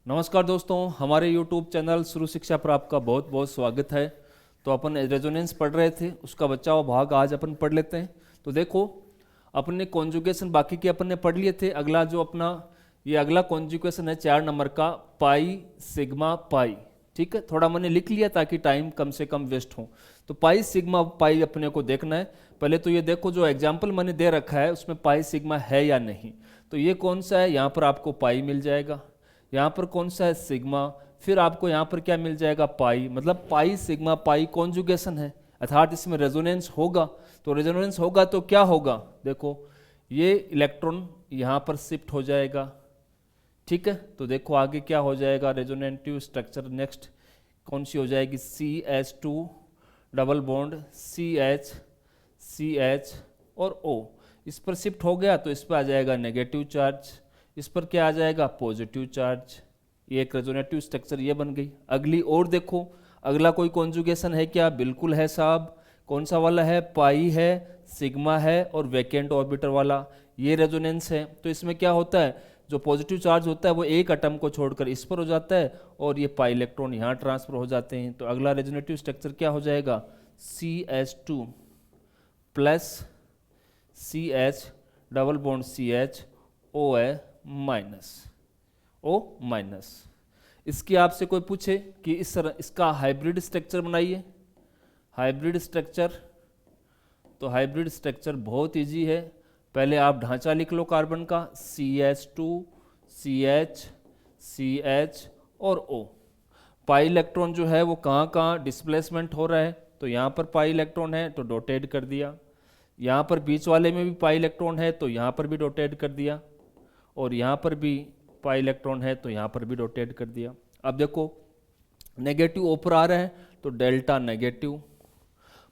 नमस्कार दोस्तों, हमारे YouTube चैनल शुरू शिक्षा पर आपका बहुत बहुत स्वागत है। तो अपन रेजोनेंस पढ़ रहे थे, उसका बचा हुआ भाग आज अपन पढ़ लेते हैं। तो देखो, अपन ने कॉन्जुगेशन बाकी के अपन ने पढ़ लिए थे। अगला जो अपना ये अगला कॉन्जुगेशन है 4 नंबर का, पाई सिग्मा पाई। ठीक है, थोड़ा मैंने लिख लिया ताकि टाइम कम से कम वेस्ट हो। तो पाई सिग्मा पाई अपने को देखना है। पहले तो ये देखो, जो एग्जाम्पल मैंने दे रखा है उसमें पाई सिग्मा है या नहीं। तो ये कौन सा है, यहाँ पर आपको पाई मिल जाएगा। यहाँ पर कौन सा है, सिग्मा। फिर आपको यहाँ पर क्या मिल जाएगा, पाई। मतलब पाई सिग्मा पाई कॉन्जुगेशन है, अर्थात इसमें रेजोनेंस होगा। तो रेजोनेंस होगा तो क्या होगा, देखो ये इलेक्ट्रॉन यहाँ पर शिफ्ट हो जाएगा। ठीक है, तो देखो आगे क्या हो जाएगा, रेजोनेंटिव स्ट्रक्चर नेक्स्ट कौन सी हो जाएगी, CH2 डबल बॉन्ड CH और O। इस पर शिफ्ट हो गया तो इस पर आ जाएगा नेगेटिव चार्ज, इस पर क्या आ जाएगा, पॉजिटिव चार्ज। ये एक रेजोनेटिव स्ट्रक्चर ये बन गई। अगली और देखो, अगला कोई कॉन्जुगेशन है क्या, बिल्कुल है साहब। कौन सा वाला है, पाई है, सिग्मा है और वैकेंट ऑर्बिटर वाला, ये रेजोनेंस है। तो इसमें क्या होता है, जो पॉजिटिव चार्ज होता है वो एक एटम को छोड़कर इस पर हो जाता है और ये पाई इलेक्ट्रॉन यहाँ ट्रांसफर हो जाते हैं। तो अगला रेजोनेटिव स्ट्रक्चर क्या हो जाएगा, CH2 plus CH double bond CH O है माइनस। इसकी आपसे कोई पूछे कि इसका हाइब्रिड स्ट्रक्चर बनाइए, हाइब्रिड स्ट्रक्चर। तो हाइब्रिड स्ट्रक्चर बहुत इजी है। पहले आप ढांचा लिख लो कार्बन का, CH2 CH और O। पाई इलेक्ट्रॉन जो है वो कहाँ कहाँ डिस्प्लेसमेंट हो रहा है, तो यहाँ पर पाई इलेक्ट्रॉन है तो डॉटेड कर दिया। यहाँ पर बीच वाले में भी पाई इलेक्ट्रॉन है तो यहाँ पर भी डॉटेड कर दिया, और यहाँ पर भी पाई इलेक्ट्रॉन है तो यहाँ पर भी रोटेट कर दिया। अब देखो नेगेटिव ऊपर आ रहा है तो डेल्टा नेगेटिव।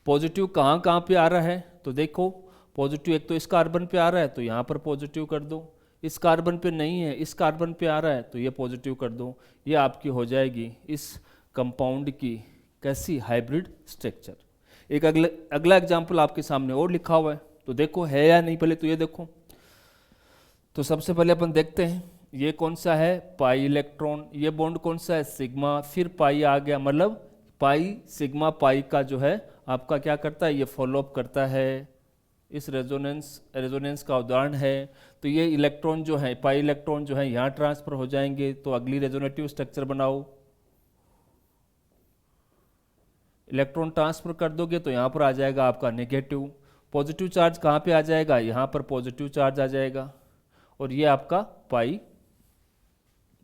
पॉजिटिव कहाँ कहाँ पे आ रहा है, तो देखो पॉजिटिव एक तो इस कार्बन पे आ रहा है तो यहाँ पर पॉजिटिव कर दो, इस कार्बन पे नहीं है, इस कार्बन पे आ रहा है तो ये पॉजिटिव कर दो। ये आपकी हो जाएगी इस कंपाउंड की कैसी, हाइब्रिड स्ट्रक्चर। एक अगला एग्जाम्पल आपके सामने और लिखा हुआ है, तो देखो है या नहीं, पहले तो ये देखो। तो सबसे पहले अपन देखते हैं ये कौन सा है, पाई इलेक्ट्रॉन। ये बॉन्ड कौन सा है, सिग्मा, फिर पाई आ गया। मतलब पाई सिग्मा पाई का जो है आपका क्या करता है, ये फॉलोअप करता है। इस रेजोनेंस का उदाहरण है। तो ये इलेक्ट्रॉन जो है, पाई इलेक्ट्रॉन जो है यहाँ ट्रांसफर हो जाएंगे। तो अगली रेजोनेटिव स्ट्रक्चर बनाओ, इलेक्ट्रॉन ट्रांसफर कर दोगे तो यहाँ पर आ जाएगा आपका नेगेटिव। पॉजिटिव चार्ज कहाँ पे आ जाएगा, यहाँ पर पॉजिटिव चार्ज आ जाएगा, और ये आपका पाई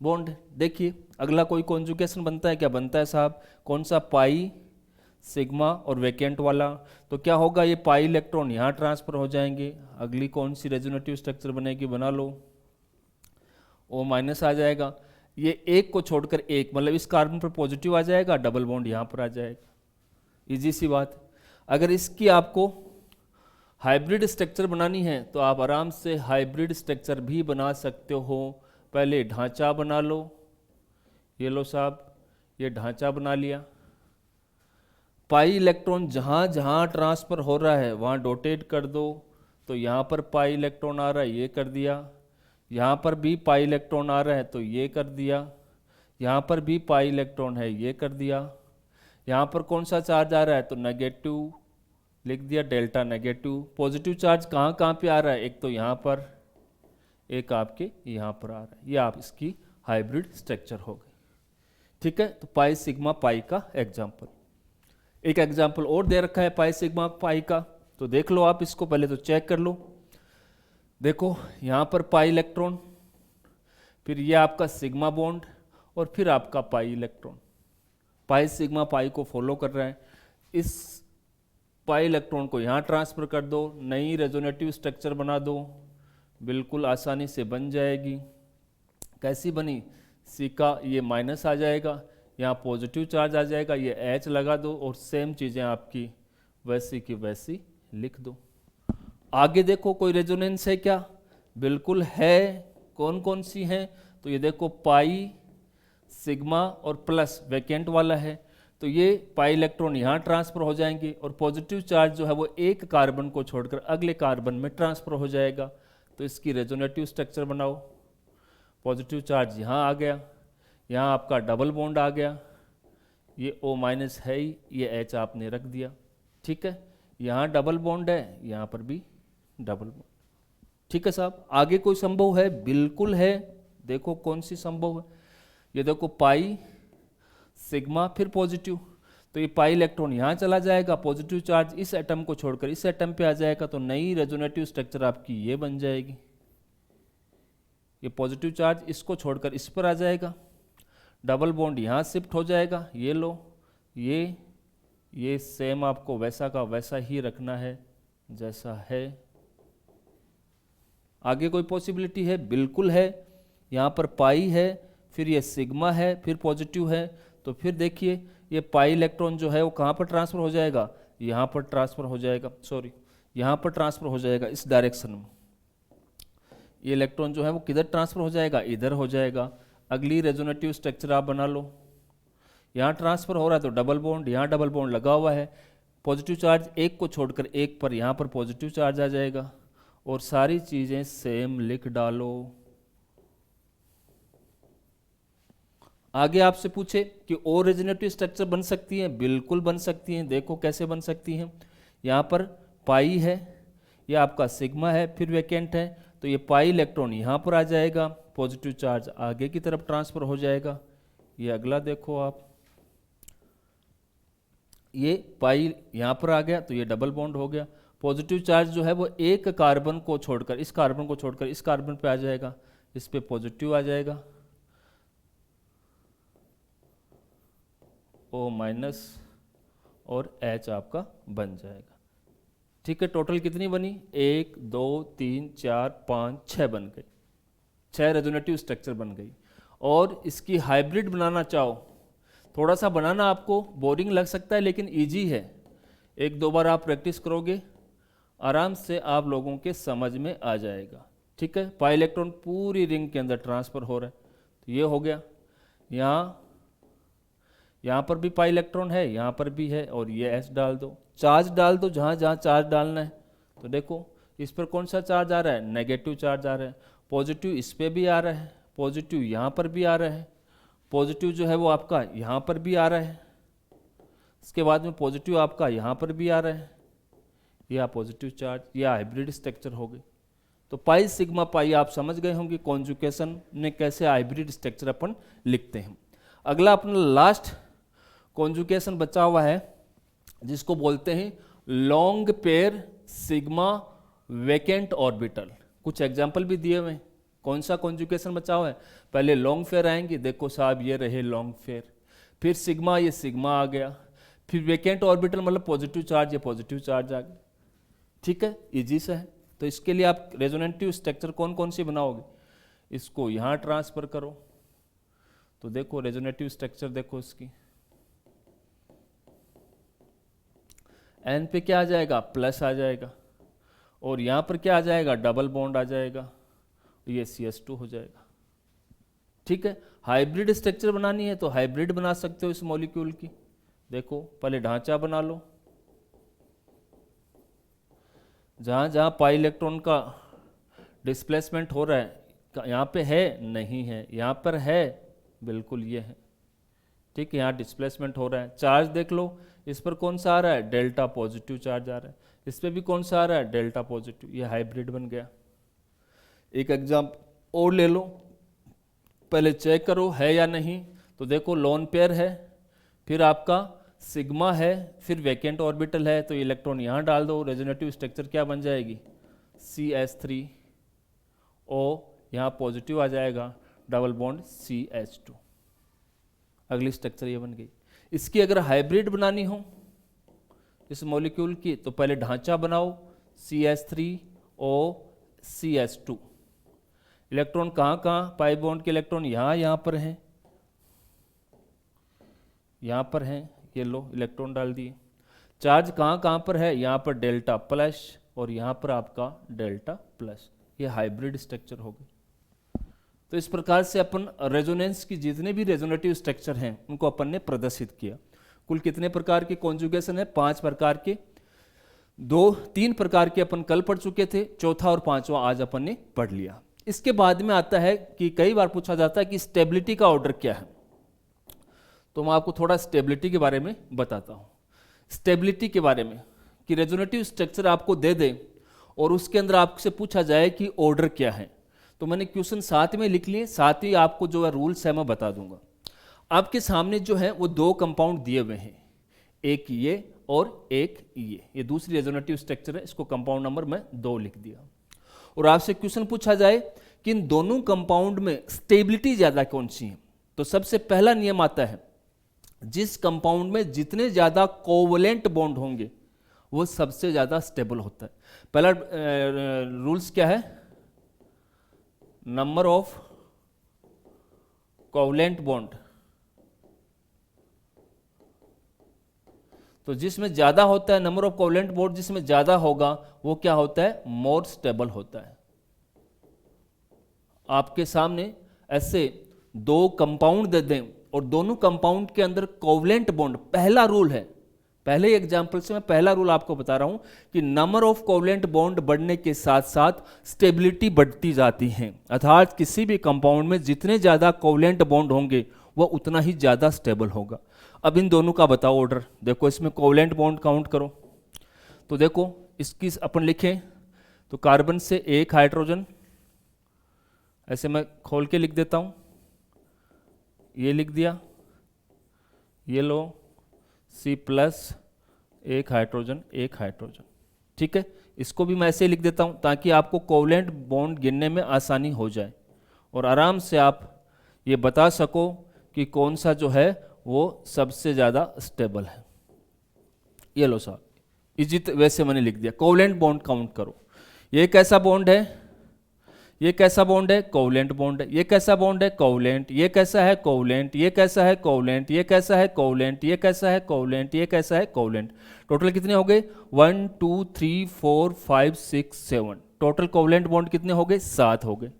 बॉन्ड। देखिए अगला कोई कॉन्जुगेशन बनता है क्या, बनता है साहब। कौन सा, पाई सिग्मा और वैकेंट वाला। तो क्या होगा, ये पाई इलेक्ट्रॉन यहाँ ट्रांसफर हो जाएंगे। अगली कौन सी रेजोनेटिव स्ट्रक्चर बनेगी, बना लो, O माइनस आ जाएगा। ये एक को छोड़कर एक, मतलब इस कार्बन पर पॉजिटिव आ जाएगा, डबल बॉन्ड यहाँ पर आ जाएगा। इजी सी बात। अगर इसकी आपको हाइब्रिड स्ट्रक्चर बनानी है तो आप आराम से हाइब्रिड स्ट्रक्चर भी बना सकते हो। पहले ढांचा बना लो, ये लो साहब, ये ढांचा बना लिया। पाई इलेक्ट्रॉन जहाँ जहाँ ट्रांसफर हो रहा है वहाँ डॉटेड कर दो। तो यहाँ पर पाई इलेक्ट्रॉन आ रहा है, ये कर दिया। यहाँ पर भी पाई इलेक्ट्रॉन आ रहा है तो ये कर दिया। यहाँ पर भी पाई इलेक्ट्रॉन है, ये कर दिया। यहाँ पर कौन सा चार्ज आ रहा है, तो नेगेटिव, लिख दिया डेल्टा नेगेटिव। पॉजिटिव चार्ज कहाँ कहाँ पे आ रहा है, एक तो यहाँ पर, एक आपके यहाँ पर आ रहा है। ये आप इसकी हाइब्रिड स्ट्रक्चर हो गई। ठीक है, तो पाई सिग्मा पाई का एग्जाम्पल। एक एग्जाम्पल और दे रखा है पाई सिग्मा पाई का, तो देख लो आप इसको, पहले तो चेक कर लो। देखो यहाँ पर पाई इलेक्ट्रॉन, फिर ये आपका सिग्मा बॉन्ड, और फिर आपका pi electron. Pi sigma pi को फॉलो कर रहा है। इस पाई इलेक्ट्रॉन को यहाँ ट्रांसफर कर दो, नई रेजोनेटिव स्ट्रक्चर बना दो, बिल्कुल आसानी से बन जाएगी। कैसी बनी, सी का ये माइनस आ जाएगा, यहाँ पॉजिटिव चार्ज आ जाएगा, ये H लगा दो, और सेम चीज़ें आपकी वैसी की वैसी लिख दो। आगे देखो कोई रेजोनेंस है क्या, बिल्कुल है। कौन कौन सी हैं, तो ये देखो पाई सिग्मा और प्लस वैकेंट वाला है। तो ये पाई इलेक्ट्रॉन यहाँ ट्रांसफर हो जाएंगे, और पॉजिटिव चार्ज जो है वो एक कार्बन को छोड़कर अगले कार्बन में ट्रांसफर हो जाएगा। तो इसकी रेजोनेटिव स्ट्रक्चर बनाओ, पॉजिटिव चार्ज यहाँ आ गया, यहाँ आपका डबल बॉन्ड आ गया, ये O माइनस है ही, ये H आपने रख दिया, ठीक है। यहाँ डबल बॉन्ड है, यहाँ पर भी डबल बॉन्ड, ठीक है साहब। आगे कोई संभव है? बिल्कुल है। देखो कौन सी संभव है, ये देखो पाई सिग्मा फिर पॉजिटिव, तो ये पाई इलेक्ट्रॉन यहाँ चला जाएगा, पॉजिटिव चार्ज इस एटम को छोड़कर इस एटम पे आ जाएगा, तो नई रेजोनेटिव स्ट्रक्चर आपकी ये बन जाएगी। ये पॉजिटिव चार्ज इसको छोड़कर इस पर आ जाएगा, डबल बॉन्ड यहाँ शिफ्ट हो जाएगा, ये लो, ये सेम आपको वैसा का वैसा ही रखना है जैसा है। आगे कोई पॉसिबिलिटी है? बिल्कुल है। यहाँ पर पाई है, फिर ये सिग्मा है, फिर पॉजिटिव है, तो फिर देखिए ये पाई इलेक्ट्रॉन जो है वो कहाँ पर ट्रांसफ़र हो जाएगा? यहाँ पर ट्रांसफ़र हो जाएगा, सॉरी यहाँ पर ट्रांसफ़र हो जाएगा इस डायरेक्शन में। ये इलेक्ट्रॉन जो है वो किधर ट्रांसफ़र हो जाएगा? इधर हो जाएगा। अगली रेजोनेटिव स्ट्रक्चर आप बना लो, यहाँ ट्रांसफ़र हो रहा है तो डबल बॉन्ड, यहाँ डबल बॉन्ड लगा हुआ है, पॉजिटिव चार्ज एक को छोड़कर एक पर यहाँ पर पॉजिटिव चार्ज आ जाएगा, और सारी चीज़ें सेम लिख डालो। आगे आपसे पूछे कि और रेजोनेटिव स्ट्रक्चर बन सकती हैं? बिल्कुल बन सकती हैं। देखो कैसे बन सकती हैं। यहाँ पर पाई है, यह आपका सिग्मा है, फिर वैकेंट है, तो ये पाई इलेक्ट्रॉन यहाँ पर आ जाएगा, पॉजिटिव चार्ज आगे की तरफ ट्रांसफ़र हो जाएगा। ये अगला देखो आप, ये पाई यहाँ पर आ गया तो ये डबल बॉन्ड हो गया, पॉजिटिव चार्ज जो है वो एक कार्बन को छोड़कर इस कार्बन को छोड़कर इस कार्बन पे आ जाएगा, इस पे पॉजिटिव आ जाएगा, O माइनस और H आपका बन जाएगा, ठीक है। टोटल कितनी बनी? 1 2 3 4 5 6 बन गई, 6 रेजोनेटिव स्ट्रक्चर बन गई। और इसकी हाइब्रिड बनाना चाहो, थोड़ा सा बनाना आपको बोरिंग लग सकता है लेकिन इजी है, एक दो बार आप प्रैक्टिस करोगे आराम से आप लोगों के समझ में आ जाएगा, ठीक है। पाई इलेक्ट्रॉन पूरी रिंग के अंदर ट्रांसफ़र हो रहा है, तो ये हो गया। यहाँ पर भी पाई इलेक्ट्रॉन है, यहाँ पर भी है, और ये S डाल दो, चार्ज डाल दो जहाँ जहाँ चार्ज डालना है। तो देखो इस पर कौन सा चार्ज आ रहा है? नेगेटिव चार्ज आ रहा है। पॉजिटिव इस पर भी आ रहा है, पॉजिटिव यहाँ पर भी आ रहा है, पॉजिटिव जो है वो आपका यहाँ पर भी आ रहा है, इसके बाद में पॉजिटिव आपका यहाँ पर भी आ रहा है, यह पॉजिटिव चार्ज, यह हाइब्रिड स्ट्रक्चर हो गई। तो पाई सिग्मा पाई आप समझ गए होंगे कॉन्जुगेशन में कैसे हाइब्रिड स्ट्रक्चर अपन लिखते हैं। अगला अपना लास्ट कॉन्जुगेशन बचा हुआ है जिसको बोलते हैं long pair sigma vacant orbital. कुछ एग्जाम्पल भी दिए हुए हैं। कौन सा कॉन्जुगेशन बचा हुआ है? पहले लॉन्ग फेयर आएंगे, देखो साहब ये रहे लॉन्ग फेयर, फिर सिग्मा, ये सिग्मा आ गया, फिर वैकेंट ऑर्बिटल मतलब पॉजिटिव चार्ज, ये पॉजिटिव चार्ज आ गया, ठीक है। इजी सा है। तो इसके लिए आप रेजोनेटिव स्ट्रक्चर कौन कौन सी बनाओगे? इसको यहाँ ट्रांसफर करो, तो देखो रेजोनेटिव स्ट्रक्चर देखो इसकी, N पे क्या आ जाएगा? प्लस आ जाएगा, और यहाँ पर क्या आ जाएगा? डबल बॉन्ड आ जाएगा, ये CS2 हो जाएगा, ठीक है। हाइब्रिड स्ट्रक्चर बनानी है तो हाइब्रिड बना सकते हो इस मॉलिक्यूल की। देखो पहले ढांचा बना लो, जहाँ जहाँ पाई इलेक्ट्रॉन का डिस्प्लेसमेंट हो रहा है, यहाँ पे है नहीं है, यहाँ पर है बिल्कुल ये है, ठीक है। यहाँ डिस्प्लेसमेंट हो रहा है। चार्ज देख लो, इस पर कौन सा आ रहा है? डेल्टा पॉजिटिव चार्ज आ रहा है, इस पर भी कौन सा आ रहा है? डेल्टा पॉजिटिव, ये हाइब्रिड बन गया। एक एग्जाम्पल और ले लो, पहले चेक करो है या नहीं। तो देखो लोन पेयर है, फिर आपका सिग्मा है, फिर वैकेंट ऑर्बिटल है, तो इलेक्ट्रॉन यहाँ डाल दो, रेजोनेटिव स्ट्रक्चर क्या बन जाएगी? CS3O, यहाँ पॉजिटिव आ जाएगा, डबल बॉन्ड CH2, अगली स्ट्रक्चर ये बन गई। इसकी अगर हाइब्रिड बनानी हो इस मॉलिक्यूल की, तो पहले ढांचा बनाओ CH3O CH2। इलेक्ट्रॉन कहाँ कहाँ? पाई बॉन्ड के इलेक्ट्रॉन यहाँ पर हैं, यहाँ पर हैं, ये लो इलेक्ट्रॉन डाल दिए। चार्ज कहाँ कहाँ पर है? यहाँ पर डेल्टा प्लस और यहाँ पर आपका डेल्टा प्लस, ये हाइब्रिड स्ट्रक्चर हो गई। तो इस प्रकार से अपन रेजोनेंस की जितने भी रेजोनेटिव स्ट्रक्चर हैं उनको अपन ने प्रदर्शित किया। कुल कितने प्रकार के कॉन्जुगेशन है? 5 प्रकार के, 3 प्रकार के अपन कल पढ़ चुके थे, चौथा और पांचवा आज अपन ने पढ़ लिया। इसके बाद में आता है कि कई बार पूछा जाता है कि स्टेबिलिटी का ऑर्डर क्या है। तो मैं आपको थोड़ा स्टेबिलिटी के बारे में बताता हूँ। स्टेबिलिटी के बारे में कि रेजोनेटिव स्ट्रक्चर आपको दे दे और उसके अंदर आपसे पूछा जाए कि ऑर्डर क्या है, तो मैंने क्वेश्चन साथ में लिख लिए, साथ ही आपको जो है रूल्स है मैं बता दूंगा। आपके सामने जो है वो दो कंपाउंड दिए हुए हैं, एक ये और एक ये दूसरी रेजोनेटिव स्ट्रक्चर है, इसको कंपाउंड नंबर मैं 2 लिख दिया। और आपसे क्वेश्चन पूछा जाए कि इन दोनों कंपाउंड में स्टेबिलिटी ज़्यादा कौन सी है, तो सबसे पहला नियम आता है जिस कंपाउंड में जितने ज़्यादा कोवलेंट बॉन्ड होंगे वो सबसे ज़्यादा स्टेबल होता है। पहला रूल्स क्या है, नंबर ऑफ कोवलेंट बॉन्ड, तो जिसमें ज़्यादा होता है नंबर ऑफ कोवलेंट बॉन्ड जिसमें ज़्यादा होगा वो क्या होता है, मोर स्टेबल होता है। आपके सामने ऐसे दो कंपाउंड दे दें और दोनों कंपाउंड के अंदर कोवलेंट बॉन्ड, पहला रूल है, पहले एग्जाम्पल से मैं पहला रूल आपको बता रहा हूं कि नंबर ऑफ कोवलेंट बॉन्ड बढ़ने के साथ साथ स्टेबिलिटी बढ़ती जाती है, अर्थात किसी भी कंपाउंड में जितने ज़्यादा कोवलेंट बॉन्ड होंगे वह उतना ही ज़्यादा स्टेबल होगा। अब इन दोनों का बताओ ऑर्डर, देखो इसमें कोवलेंट बॉन्ड काउंट करो, तो देखो इसकी अपन लिखें तो कार्बन से एक हाइड्रोजन, ऐसे मैं खोल के लिख देता हूं, ये लिख दिया, ये लो C+ एक हाइड्रोजन, ठीक है। इसको भी मैं ऐसे लिख देता हूं ताकि आपको कोवलेंट बॉन्ड गिनने में आसानी हो जाए और आराम से आप ये बता सको कि कौन सा जो है वो सबसे ज़्यादा स्टेबल है। ये लो साहब, इजित वैसे मैंने लिख दिया, कोवलेंट बॉन्ड काउंट करो। ये कैसा बॉन्ड है, ये कैसा बॉन्ड है, कोवलेंट बॉन्ड है। ये कैसा बॉन्ड है, कोवलेंट। ये कैसा है, कोवलेंट। ये कैसा है, कोवलेंट। ये कैसा है, कोवलेंट। ये कैसा है, कोवलेंट। ये कैसा है, कोवलेंट। टोटल कितने हो गए, 1 2 3 4 5 6 7, टोटल कोवलेंट बॉन्ड कितने हो गए, 7 हो गए।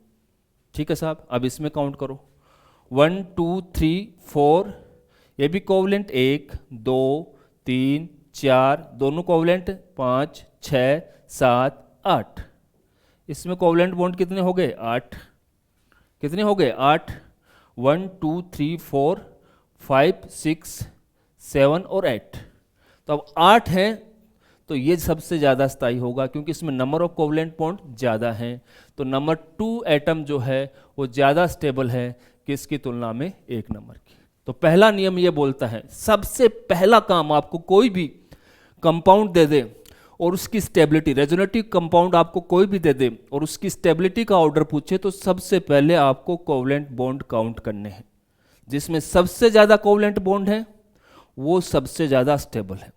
ठीक है साहब, अब इसमें काउंट करो, 1 2 3 4, ये भी कोवलेंट, 1 2 3 4, दोनों कोवलेंट, 5 6 7 8, इसमें कोवलेंट बॉन्ड कितने हो गए, 8। कितने हो गए, 8। 1 2 3 4 5 6 7 और 8, तो अब 8 हैं तो ये सबसे ज़्यादा स्थायी होगा क्योंकि इसमें नंबर ऑफ कोवलेंट बॉन्ड ज़्यादा हैं। तो नंबर 2 एटम जो है वो ज़्यादा स्टेबल है किसकी तुलना में, 1 नंबर की। तो पहला नियम ये बोलता है सबसे पहला काम आपको कोई भी कंपाउंड दे दे और उसकी स्टेबिलिटी, रेजोनेटिव कंपाउंड आपको कोई भी दे दे और उसकी स्टेबिलिटी का ऑर्डर पूछे तो सबसे पहले आपको कोवलेंट बॉन्ड काउंट करने हैं। जिसमें सबसे ज़्यादा कोवलेंट बॉन्ड है वो सबसे ज़्यादा स्टेबल है।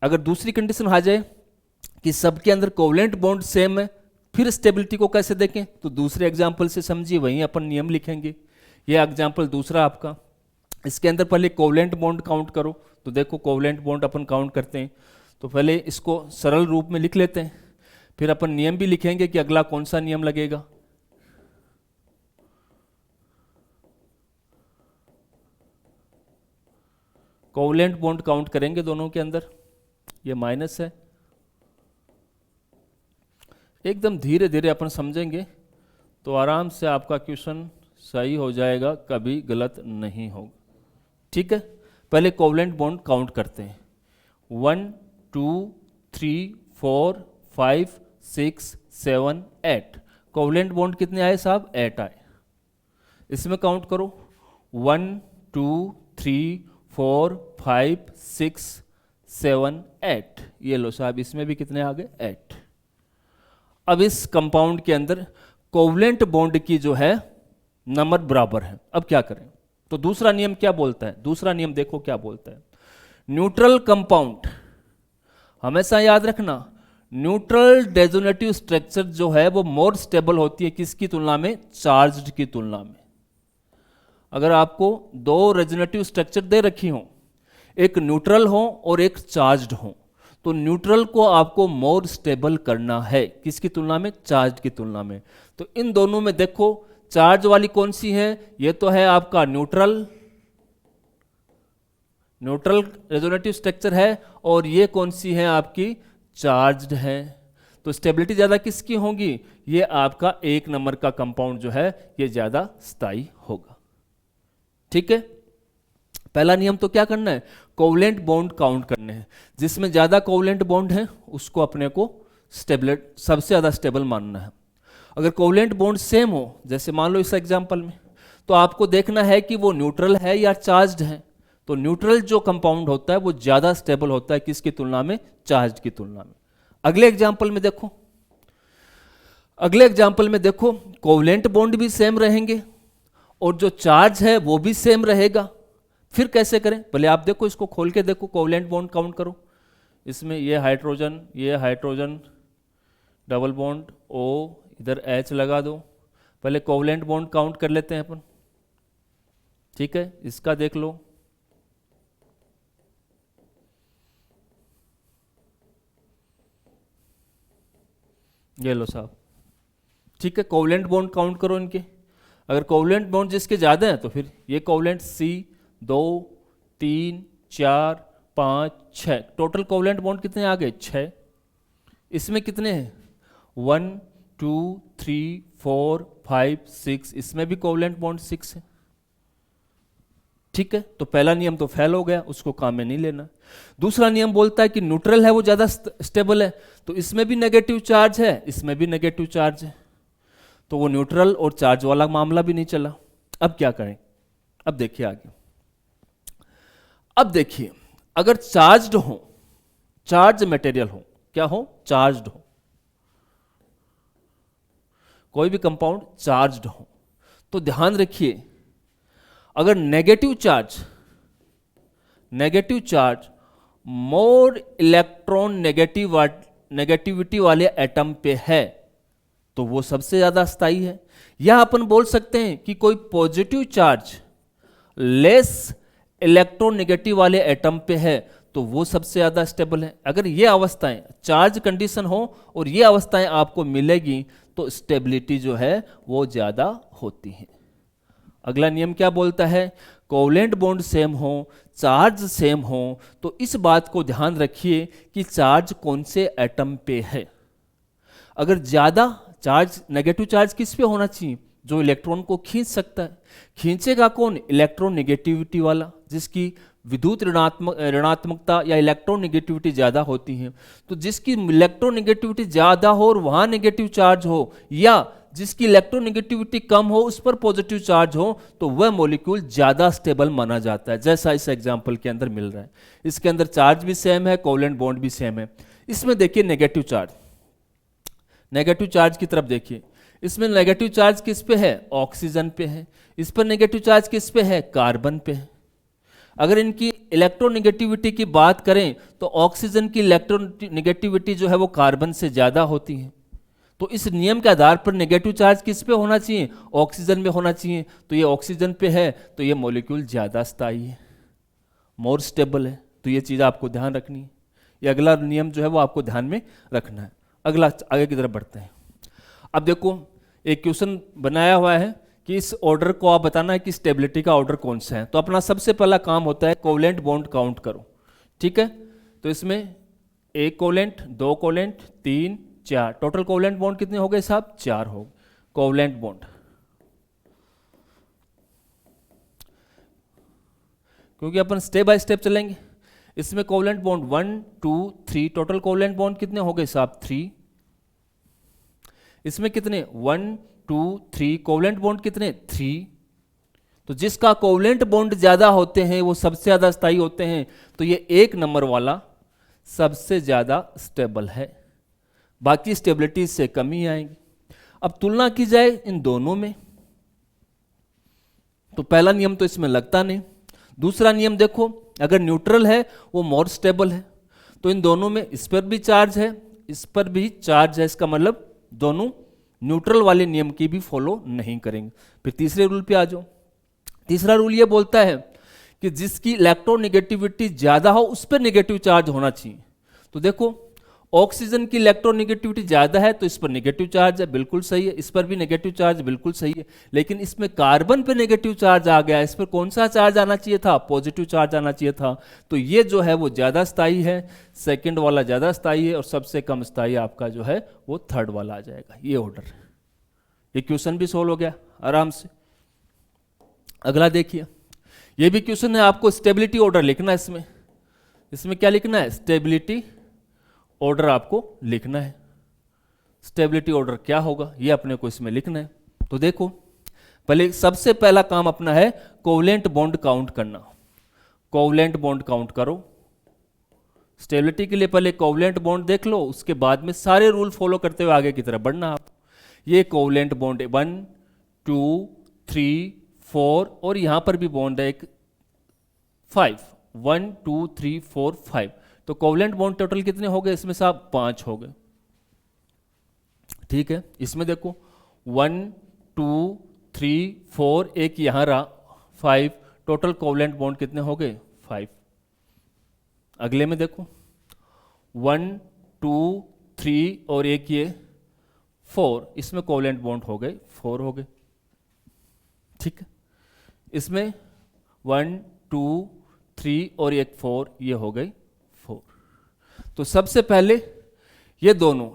अगर दूसरी कंडीशन आ जाए कि सबके अंदर कोवलेंट बॉन्ड सेम है, फिर स्टेबिलिटी को कैसे देखें, तो दूसरे एग्जाम्पल से समझिए, वहीं अपन नियम लिखेंगे। ये एग्जाम्पल दूसरा आपका, इसके अंदर पहले कोवलेंट बॉन्ड काउंट करो, तो देखो कोवलेंट बॉन्ड अपन काउंट करते हैं, तो पहले इसको सरल रूप में लिख लेते हैं, फिर अपन नियम भी लिखेंगे कि अगला कौन सा नियम लगेगा। कोवलेंट बॉन्ड काउंट करेंगे दोनों के अंदर, ये माइनस है, एकदम धीरे धीरे अपन समझेंगे तो आराम से आपका क्वेश्चन सही हो जाएगा, कभी गलत नहीं होगा। ठीक है, पहले कोवलेंट बॉन्ड काउंट करते हैं, 1 2 3 4 5 6 7 8, कोवलेंट बॉन्ड कितने आए साहब, 8 आए। इसमें काउंट करो, 1 2 3 4 5 6 7 8, ये लो साहब, इसमें भी कितने आ गए, 8। अब इस कंपाउंड के अंदर कोवलेंट बॉन्ड की जो है नंबर बराबर है। अब क्या करें, तो दूसरा नियम क्या बोलता है, दूसरा नियम देखो क्या बोलता है, न्यूट्रल कंपाउंड, हमेशा याद रखना न्यूट्रल रेजोनेटिव स्ट्रक्चर जो है वो मोर स्टेबल होती है किसकी तुलना में, चार्ज्ड की तुलना में। अगर आपको दो रेजोनेटिव स्ट्रक्चर दे रखी हो, एक न्यूट्रल हो और एक चार्ज्ड हो, तो न्यूट्रल को आपको मोर स्टेबल करना है किसकी तुलना में, चार्ज की तुलना में। तो इन दोनों में देखो चार्ज वाली कौन सी है, ये तो है आपका न्यूट्रल, न्यूट्रल रेजोनेटिव स्ट्रक्चर है, और ये कौन सी है आपकी, चार्ज्ड है। तो स्टेबिलिटी ज़्यादा किसकी होगी, ये आपका 1 नंबर का कंपाउंड जो है ये ज़्यादा स्थायी होगा। ठीक है, पहला नियम तो क्या करना है, कोवलेंट बॉन्ड काउंट करने हैं, जिसमें ज्यादा कोवलेंट बॉन्ड है उसको अपने को स्टेबलेट सबसे ज्यादा स्टेबल मानना है। अगर कोवलेंट बॉन्ड सेम हो, जैसे मान लो इस एग्जांपल में, तो आपको देखना है कि वो न्यूट्रल है या चार्ज्ड है। तो न्यूट्रल जो कंपाउंड होता है वो ज्यादा स्टेबल होता है किसकी तुलना में, चार्ज की तुलना में। अगले एग्जाम्पल में देखो, अगले एग्जाम्पल में देखो कोवलेंट बॉन्ड भी सेम रहेंगे और जो चार्ज है वो भी सेम रहेगा। फिर कैसे करें, पहले आप देखो, इसको खोल के देखो, कोवलेंट बॉन्ड काउंट करो। इसमें ये हाइड्रोजन डबल बॉन्ड ओ, इधर H लगा दो। पहले कोवलेंट बॉन्ड काउंट कर लेते हैं अपन, ठीक है। इसका देख लो, ये लो साहब, ठीक है। कोवलेंट बॉन्ड काउंट करो इनके, अगर कोवलेंट बॉन्ड जिसके ज्यादा है तो फिर ये covalent C 2 3 4 5 6, total covalent bond कितने आ गए, 6। इसमें कितने हैं, 1 2 3 4 5 6, इसमें भी कोवलेंट बॉन्ड 6 है, ठीक है। तो पहला नियम तो फेल हो गया, उसको काम में नहीं लेना। दूसरा नियम बोलता है कि न्यूट्रल है वो ज्यादा स्टेबल है, तो इसमें भी नेगेटिव चार्ज है, इसमें भी नेगेटिव चार्ज है, तो वो न्यूट्रल और चार्ज वाला मामला भी नहीं चला। अब क्या करें, अब देखिए आगे। अब देखिए, अगर चार्ज्ड हो, चार्ज मटेरियल हो, क्या हो, चार्ज्ड हो, कोई भी कंपाउंड चार्ज्ड हो, तो ध्यान रखिए अगर negative charge more electron negativity वाले एटम पे है तो वो सबसे ज्यादा स्थायी है। या अपन बोल सकते हैं कि कोई पॉजिटिव चार्ज लेस इलेक्ट्रोनेगेटिव वाले एटम पे है तो वो सबसे ज्यादा स्टेबल है। अगर ये अवस्थाएं चार्ज कंडीशन हो और ये अवस्थाएं आपको मिलेगी तो स्टेबिलिटी जो है वो ज्यादा होती है। अगला नियम क्या बोलता है, कोवलेंट बॉन्ड सेम हो, चार्ज सेम हो, तो इस बात को ध्यान रखिए कि चार्ज कौन से एटम पे है। अगर ज्यादा चार्ज, नेगेटिव चार्ज किस पे होना चाहिए, जो इलेक्ट्रॉन को खींच सकता है। खींचेगा कौन, इलेक्ट्रॉन नेगेटिविटी वाला, जिसकी विद्युत ऋणात्मकता या इलेक्ट्रॉन नेगेटिविटी ज्यादा होती है। तो जिसकी इलेक्ट्रॉन नेगेटिविटी ज्यादा हो और वहां नेगेटिव चार्ज हो, या जिसकी इलेक्ट्रोनेगेटिविटी कम हो उस पर पॉजिटिव चार्ज हो, तो वह मॉलिक्यूल ज्यादा स्टेबल माना जाता है, जैसा इस एग्जांपल के अंदर मिल रहा है। इसके अंदर चार्ज भी सेम है, कोवलेंट बॉन्ड भी सेम है। इसमें देखिए नेगेटिव चार्ज, नेगेटिव चार्ज की तरफ देखिए, इसमें नेगेटिव चार्ज किस पे है, ऑक्सीजन पे है। इस पर नेगेटिव चार्ज किस पे है, कार्बन पे है। अगर इनकी इलेक्ट्रोनेगेटिविटी की बात करें तो ऑक्सीजन की इलेक्ट्रोनेगेटिविटी जो है वो कार्बन से ज्यादा होती है। तो इस नियम के आधार पर नेगेटिव चार्ज किस पे होना चाहिए, ऑक्सीजन में होना चाहिए। तो ये ऑक्सीजन पे है तो ये मॉलिक्यूल ज्यादा स्थायी है, मोर स्टेबल है। तो ये चीज आपको ध्यान रखनी है। ये अगला नियम जो है वो आपको ध्यान में रखना है। अगला आगे की तरफ बढ़ते हैं। अब देखो एक क्वेश्चन बनाया हुआ है कि इस ऑर्डर को आप बताना है कि स्टेबिलिटी का ऑर्डर कौन सा है। तो अपना सबसे पहला काम होता है कोवलेंट बॉन्ड काउंट करो, ठीक है। तो इसमें एक कोवलेंट, दो कोवलेंट, 3 4, टोटल कोवलेंट बॉन्ड कितने हो गए साहब, 4 हो गए कोवलेंट बॉन्ड। क्योंकि अपन स्टेप बाय स्टेप चलेंगे। इसमें covalent bond 1 2 3, total covalent bond कितने हो गए साहब, 3। इसमें कितने, 1 2 3, कोवलेंट बॉन्ड कितने, 3। तो जिसका कोवलेंट बॉन्ड ज्यादा होते हैं वो सबसे ज्यादा स्थायी होते हैं। तो ये 1 नंबर वाला सबसे ज्यादा स्टेबल है, बाकी स्टेबिलिटी से कमी आएगी। अब तुलना की जाए इन दोनों में तो पहला नियम तो इसमें लगता नहीं। दूसरा नियम देखो, अगर न्यूट्रल है वो मोर स्टेबल है, तो इन दोनों में इस पर भी चार्ज है, इस पर भी चार्ज है, इसका मतलब दोनों न्यूट्रल वाले नियम की भी फॉलो नहीं करेंगे। फिर तीसरे रूल पे आ जाओ। तीसरा रूल ये बोलता है कि जिसकी इलेक्ट्रोनेगेटिविटी ज्यादा हो उस पर नेगेटिव चार्ज होना चाहिए। तो देखो ऑक्सीजन की इलेक्ट्रोनेगेटिविटी ज्यादा है तो इस पर नेगेटिव चार्ज है, बिल्कुल सही है। इस पर भी नेगेटिव चार्ज बिल्कुल सही है। लेकिन इसमें कार्बन पे नेगेटिव चार्ज आ गया, इस पर कौन सा चार्ज आना चाहिए था, पॉजिटिव चार्ज आना चाहिए था। तो ये जो है वो ज्यादा स्थायी है, सेकंड वाला ज्यादा स्थायी है, और सबसे कम स्थायी आपका जो है वो थर्ड वाला आ जाएगा। ये ऑर्डर, ये क्वेश्चन भी सोल्व हो गया आराम से। अगला देखिए, ये भी क्वेश्चन है, आपको स्टेबिलिटी ऑर्डर लिखना है इसमें। इसमें क्या लिखना है? स्टेबिलिटी ऑर्डर आपको लिखना है। स्टेबिलिटी ऑर्डर क्या होगा ये अपने को इसमें लिखना है। तो देखो, पहले सबसे पहला काम अपना है कोवलेंट बॉन्ड काउंट करना। कोवलेंट बॉन्ड काउंट करो। स्टेबिलिटी के लिए पहले कोवलेंट बॉन्ड देख लो, उसके बाद में सारे रूल फॉलो करते हुए आगे की तरफ बढ़ना आप। ये कोवलेंट बॉन्ड 1 2 3 4 और यहां पर भी बॉन्ड है एक 5, 1 2 3 4 5। तो कोवलेंट बॉन्ड टोटल कितने हो गए इसमें साहब? 5 हो गए। ठीक है, इसमें देखो 1 2 3 4, एक यहां रहा 5, टोटल कोवलेंट बॉन्ड कितने हो गए? 5। अगले में देखो 1 2 3 और एक ये 4, इसमें कोवलेंट बॉन्ड हो गए 4 हो गए। ठीक है, इसमें 1 2 3 और एक 4, ये हो गई 4। तो सबसे पहले ये दोनों,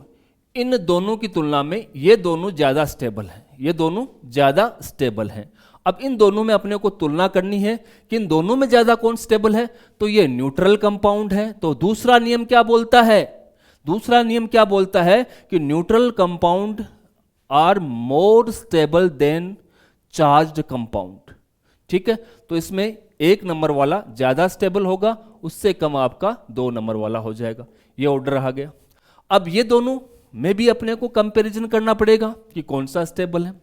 इन दोनों की तुलना में ये दोनों ज्यादा स्टेबल हैं, ये दोनों ज्यादा स्टेबल हैं। अब इन दोनों में अपने को तुलना करनी है कि इन दोनों में ज्यादा कौन स्टेबल है, तो ये न्यूट्रल कंपाउंड है। तो दूसरा नियम क्या बोलता है? दूसरा नियम क्या बोलता है कि neutral compound are more stable than charged compound. ठीक है, तो इसमें 1 नंबर वाला ज्यादा स्टेबल होगा, उससे कम आपका 2 नंबर वाला हो जाएगा। ये ऑर्डर आ गया। अब ये दोनों में भी अपने को कंपैरिजन करना पड़ेगा कि कौन सा स्टेबल है।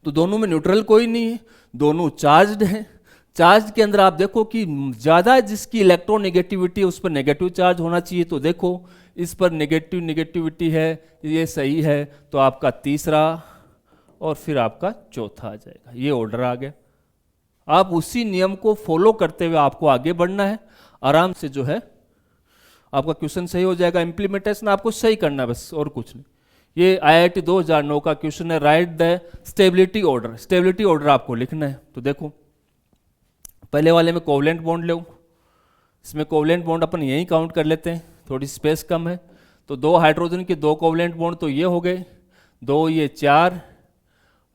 तो दोनों में न्यूट्रल कोई नहीं है, दोनों चार्ज्ड हैं। चार्ज के अंदर आप देखो कि ज्यादा जिसकी इलेक्ट्रोनेगेटिविटी उस पर नेगेटिव चार्ज होना चाहिए। तो देखो इस पर नेगेटिव नेगेटिविटी है, ये सही है, तो आपका तीसरा और फिर आपका चौथा आ जाएगा। ये ऑर्डर आ गया। आप उसी नियम को फॉलो करते हुए आपको आगे बढ़ना है। आराम से जो है आपका क्वेश्चन सही हो जाएगा। इंप्लीमेंटेशन आपको सही करना है बस, और कुछ नहीं। ये IIT 2009 का क्वेश्चन है, right the stability order. Stability order आपको लिखना है। तो देखो पहले वाले में कोवलेंट बॉन्ड लो, इसमें कोवलेंट बॉन्ड अपन यहीं काउंट कर लेते हैं, थोड़ी स्पेस कम है। तो 2 हाइड्रोजन के 2 कोवलेंट बॉन्ड तो ये हो गए 2, ये 4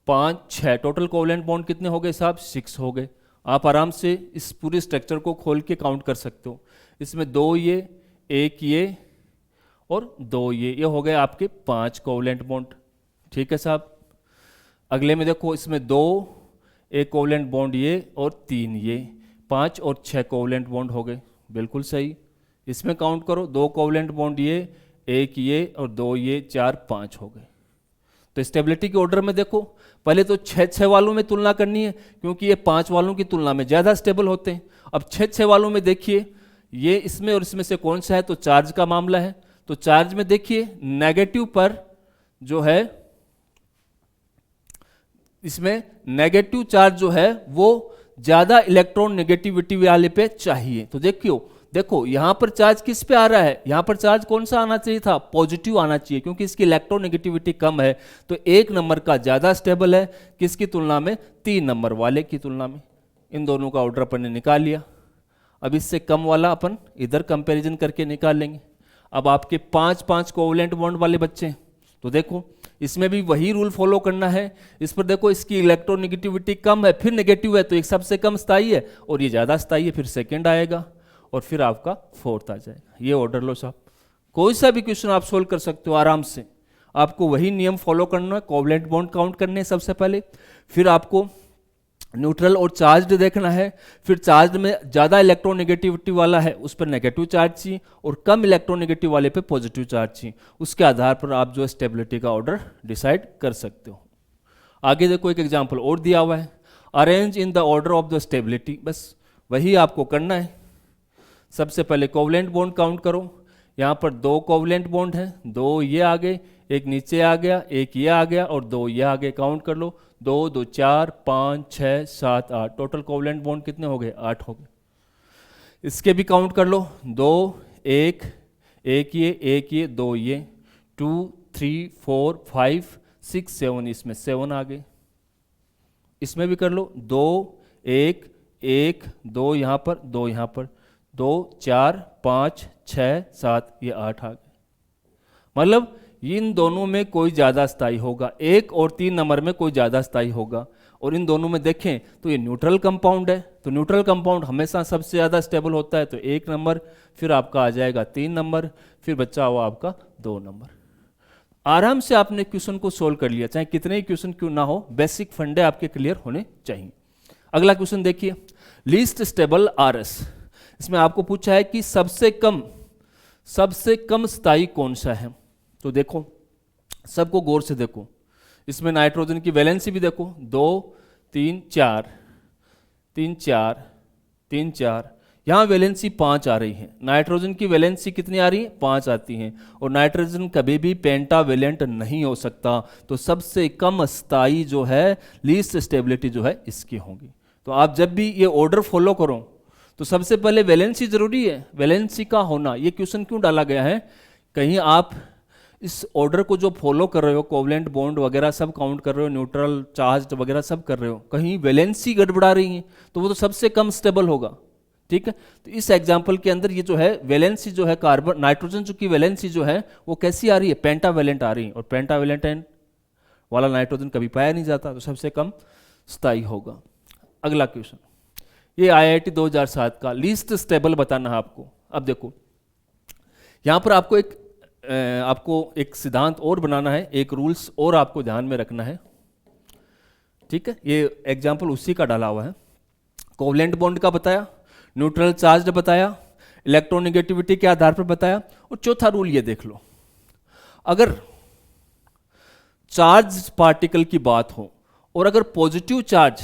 5 6, टोटल कोवलेंट बॉन्ड कितने हो गए साहब? 6 हो गए। आप आराम से इस पूरे स्ट्रक्चर को खोल के काउंट कर सकते हो। इसमें 2 ये, 1 ये और 2 ये हो गए आपके 5 कोवलेंट बॉन्ड। ठीक है साहब। अगले में देखो इसमें 2, 1 कोवलेंट बॉन्ड ये और 3 ये, 5 और 6 कोवलेंट बॉन्ड हो गए। बिल्कुल सही। इसमें काउंट करो 2 कोवलेंट बॉन्ड ये, 1 ये और 2 ये, 4 5 हो गए। तो स्टेबिलिटी के ऑर्डर में देखो पहले तो 6 वालों में तुलना करनी है, क्योंकि ये 5 वालों की तुलना में ज्यादा स्टेबल होते हैं। अब 6 वालों में देखिए ये इसमें और इसमें से कौन सा है, तो चार्ज का मामला है। तो चार्ज में देखिए नेगेटिव पर जो है, इसमें नेगेटिव चार्ज जो है वो ज्यादा इलेक्ट्रॉन नेगेटिविटी वाले पे चाहिए। तो देखो यहां पर चार्ज किस पे आ रहा है? यहां पर चार्ज कौन सा आना चाहिए था? पॉजिटिव आना चाहिए, क्योंकि इसकी इलेक्ट्रॉन नेगेटिविटी कम है। तो 1 नंबर का ज्यादा स्टेबल है, किसकी तुलना में? 3 नंबर वाले की तुलना में। इन दोनों का ऑर्डर अपन ने निकाल लिया। अब इससे कम वाला अपन इधर कंपैरिजन करके निकाल लेंगे। अब आपके 5 कोवलेंट बॉन्ड वाले बच्चे हैं, तो देखो इसमें भी वही रूल फॉलो करना है। इस पर देखो इसकी इलेक्ट्रोनेगेटिविटी कम है, फिर नेगेटिव है, तो एक सबसे कम स्थायी है और ये ज्यादा स्थायी है, फिर सेकंड आएगा और फिर आपका 4th आ जाएगा। ये ऑर्डर लो साहब। कोई सा भी क्वेश्चन आप सोल्व कर सकते हो आराम से। आपको वही नियम फॉलो करना है, कोवलेंट बॉन्ड काउंट करने हैं सबसे पहले, फिर आपको न्यूट्रल और चार्ज देखना है, फिर चार्ज में ज्यादा इलेक्ट्रोनेगेटिविटी वाला है उस पर नेगेटिव चार्ज चाहिए और कम इलेक्ट्रोनेगेटिव वाले पे पॉजिटिव चार्ज चाहिए। उसके आधार पर आप जो स्टेबिलिटी का ऑर्डर डिसाइड कर सकते हो। आगे देखो एक एग्जांपल और दिया हुआ है, arrange in the order of the stability. बस वही आपको करना है। सबसे पहले कोवलेंट बॉन्ड काउंट करो। यहाँ पर 2 कोवलेंट बॉन्ड है, 2 ये आ गए, एक नीचे आ गया, एक ये आ गया और 2 ये आ गए। काउंट कर लो, 2 2 4 5 6 7 8, टोटल कोवलेंट बॉन्ड कितने हो गए? 8 हो गए। इसके भी काउंट कर लो, 2 1 1 ये, 1 ये, 2 ये, 2 3 4 5 6 7, इसमें 7 आ गए। इसमें भी कर लो, 2 1 1 2 यहाँ पर, 2 यहाँ पर, 2 4 5 6 7, ये 8 आ गए। मतलब इन दोनों में कोई ज्यादा स्थायी होगा, 1 और 3 नंबर में कोई ज्यादा स्थायी होगा और इन दोनों में देखें तो ये न्यूट्रल कंपाउंड है, तो न्यूट्रल कंपाउंड हमेशा सबसे ज़्यादा स्टेबल होता है, तो 1 नंबर, फिर आपका आ जाएगा 3 नंबर, फिर बचा हुआ आपका 2 नंबर। आराम से आपने क्वेश्चन को सोल्व कर लिया, चाहे कितने ही क्वेश्चन क्यों ना हो, बेसिक फंडे आपके क्लियर होने चाहिए। अगला क्वेश्चन देखिए, लीस्ट स्टेबल RS। इसमें आपको पूछा है कि सबसे कम स्थायी कौन सा है। तो देखो, सबको गौर से देखो, इसमें नाइट्रोजन की वैलेंसी भी देखो, 2 3 4 3 4 3 4, यहाँ वैलेंसी 5 आ रही है। नाइट्रोजन की वैलेंसी कितनी आ रही है? 5 आती हैं, और नाइट्रोजन कभी भी पेंटावेलेंट नहीं हो सकता, तो सबसे कम स्थायी जो है लीस्ट स्टेबिलिटी जो है इसकी होगी। तो आप जब भी ये ऑर्डर फॉलो करो तो सबसे पहले वैलेंसी जरूरी है, वैलेंसी का होना। ये क्वेश्चन क्यों डाला गया है, कहीं आप इस ऑर्डर को जो फॉलो कर रहे हो, कोवलेंट बॉन्ड वगैरह सब काउंट कर रहे हो, न्यूट्रल चार्ज वगैरह सब कर रहे हो, कहीं वैलेंसी गड़बड़ा रही है तो वो तो सबसे कम स्टेबल होगा। ठीक है, तो इस एग्जाम्पल के अंदर ये जो है वैलेंसी जो है कार्बन नाइट्रोजन की वैलेंसी जो है वो कैसी आ रही है? पेंटावेलेंट आ रही है, और पेंटावेलेंट वाला नाइट्रोजन कभी पाया नहीं जाता, तो सबसे कम स्थायी होगा। अगला क्वेश्चन, ये IIT 2007 का लीस्ट स्टेबल बताना है आपको। अब देखो, यहाँ पर आपको एक सिद्धांत और बनाना है, एक रूल्स और आपको ध्यान में रखना है। ठीक है, ये एग्जाम्पल उसी का डाला हुआ है। कोवलेंट बॉन्ड का बताया, न्यूट्रल चार्ज बताया, इलेक्ट्रोनेगेटिविटी के आधार पर बताया, और चौथा रूल ये देख लो, अगर चार्ज पार्टिकल की बात हो और अगर पॉजिटिव चार्ज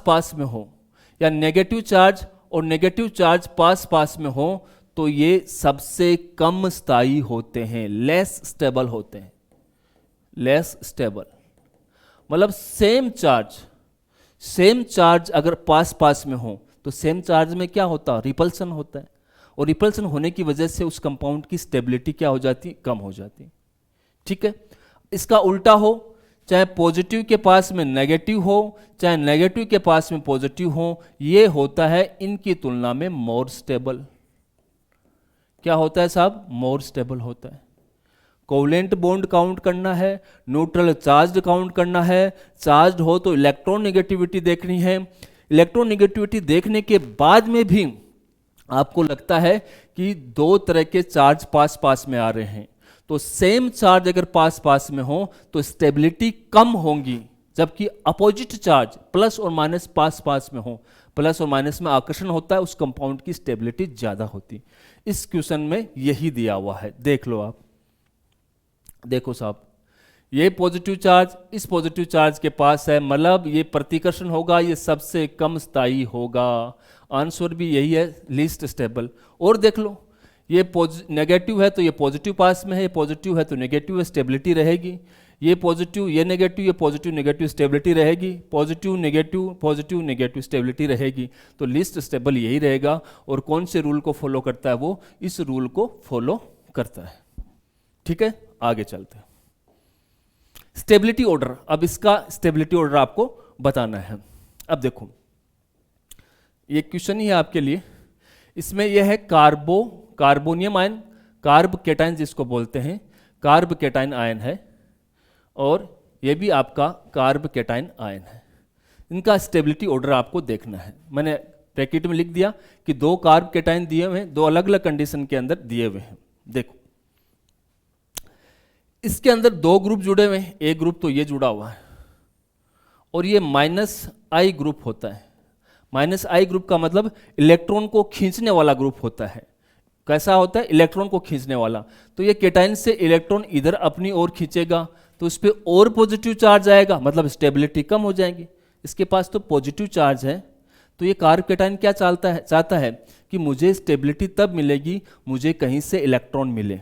पास में हो, या नेगेटिव चार्ज और नेगेटिव चार्ज पास में हो, तो ये सबसे कम स्थायी होते हैं, लेस स्टेबल होते हैं। लेस स्टेबल मतलब सेम चार्ज अगर पास में हो तो सेम चार्ज में क्या होता है? रिपल्सन होता है, और रिपल्सन होने की वजह से उस कंपाउंड की स्टेबिलिटी क्या हो जाती है? कम हो जाती है। ठीक है, इसका उल्टा हो, चाहे पॉजिटिव के पास में नेगेटिव हो, चाहे नेगेटिव के पास में पॉजिटिव हो, ये होता है इनकी तुलना में मोर स्टेबल। क्या होता है साहब? मोर स्टेबल होता है। कोवलेंट बॉन्ड काउंट करना है, न्यूट्रल चार्ज काउंट करना है, चार्ज हो तो इलेक्ट्रॉन नेगेटिविटी देखनी है। इलेक्ट्रॉन नेगेटिविटी देखने के बाद में भी आपको लगता है कि दो तरह के चार्ज पास में आ रहे हैं, तो सेम चार्ज अगर पास में हो तो स्टेबिलिटी कम होंगी, जबकि अपोजिट चार्ज प्लस और माइनस पास में हो, प्लस और माइनस में आकर्षण होता है, उस कंपाउंड की स्टेबिलिटी ज्यादा होती। इस क्वेश्चन में यही दिया हुआ है, देख लो आप। देखो साहब, ये पॉजिटिव चार्ज इस पॉजिटिव चार्ज के पास है, मतलब ये प्रतिकर्षण होगा, ये सबसे कम स्थायी होगा। आंसर भी यही है, लीस्ट स्टेबल। और देख लो, ये नेगेटिव है तो ये पॉजिटिव पास में है, ये पॉजिटिव है तो नेगेटिव है, स्टेबिलिटी रहेगी। ये पॉजिटिव, ये नेगेटिव, ये पॉजिटिव नेगेटिव, स्टेबिलिटी रहेगी। पॉजिटिव नेगेटिव स्टेबिलिटी रहेगी। तो लीस्ट स्टेबल यही रहेगा। और कौन से रूल को फॉलो करता है? वो इस रूल को फॉलो करता है। ठीक है, आगे चलते हैं। स्टेबिलिटी ऑर्डर, अब इसका स्टेबिलिटी ऑर्डर आपको बताना है। अब देखो, ये क्वेश्चन ही है आपके लिए। इसमें यह है कार्बोनियम आयन, कार्ब केटाइन जिसको बोलते हैं, कार्ब केटाइन आयन है, और यह भी आपका कार्ब केटाइन आयन है। इनका स्टेबिलिटी ऑर्डर आपको देखना है। मैंने ब्रैकेट में लिख दिया कि दो कार्ब केटाइन दिए हुए हैं, दो अलग अलग कंडीशन के अंदर दिए हुए हैं। देखो, इसके अंदर दो ग्रुप जुड़े हुए हैं, एक ग्रुप तो ये जुड़ा हुआ है, और ये -I ग्रुप होता है। -I ग्रुप का मतलब इलेक्ट्रॉन को खींचने वाला ग्रुप होता है। कैसा होता है? इलेक्ट्रॉन को खींचने वाला। तो ये केटाइन से इलेक्ट्रॉन इधर अपनी ओर खींचेगा, तो इस पर और पॉजिटिव चार्ज आएगा, मतलब स्टेबिलिटी कम हो जाएगी। इसके पास तो पॉजिटिव चार्ज है, तो ये कार्ब केटाइन क्या चाहता है कि मुझे स्टेबिलिटी तब मिलेगी मुझे कहीं से इलेक्ट्रॉन मिले।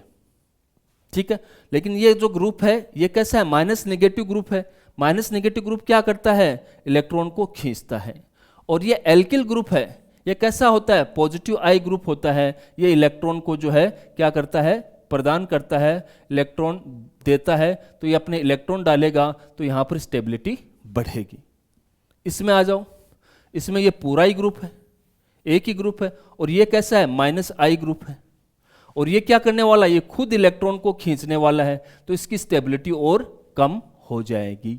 ठीक है, लेकिन ये जो ग्रुप है ये कैसा है? माइनस नेगेटिव ग्रुप है। माइनस नेगेटिव ग्रुप क्या करता है? इलेक्ट्रॉन को खींचता है। और ये एल्किल ग्रुप है, ये कैसा होता है? पॉजिटिव I ग्रुप होता है। ये इलेक्ट्रॉन को जो है क्या करता है? प्रदान करता है, इलेक्ट्रॉन देता है। तो ये अपने इलेक्ट्रॉन डालेगा तो यहाँ पर स्टेबिलिटी बढ़ेगी। इसमें आ जाओ, इसमें ये पूरा ही ग्रुप है, एक ही ग्रुप है, और ये कैसा है? -I ग्रुप है। और ये क्या करने वाला है? ये खुद इलेक्ट्रॉन को खींचने वाला है, तो इसकी स्टेबिलिटी और कम हो जाएगी।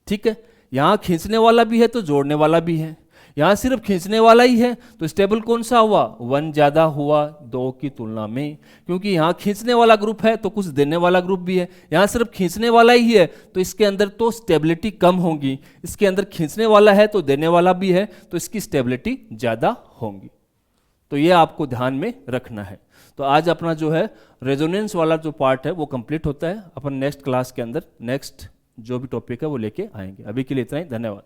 ठीक है, यहाँ खींचने वाला भी है तो जोड़ने वाला भी है, यहाँ सिर्फ खींचने वाला ही है तो स्टेबल कौन सा हुआ, 1 ज़्यादा हुआ 2 की तुलना में, क्योंकि यहाँ खींचने वाला ग्रुप है तो कुछ देने वाला ग्रुप भी है, यहाँ सिर्फ खींचने वाला ही है तो इसके अंदर तो स्टेबिलिटी कम होगी, इसके अंदर खींचने वाला है तो देने वाला भी है तो इसकी स्टेबिलिटी ज़्यादा होगी। तो ये आपको ध्यान में रखना है। तो आज अपना जो है रेजोनेंस वाला जो पार्ट है वो कंप्लीट होता है। अपन नेक्स्ट क्लास के अंदर नेक्स्ट जो भी टॉपिक है वो लेके आएंगे। अभी के लिए इतना ही, धन्यवाद।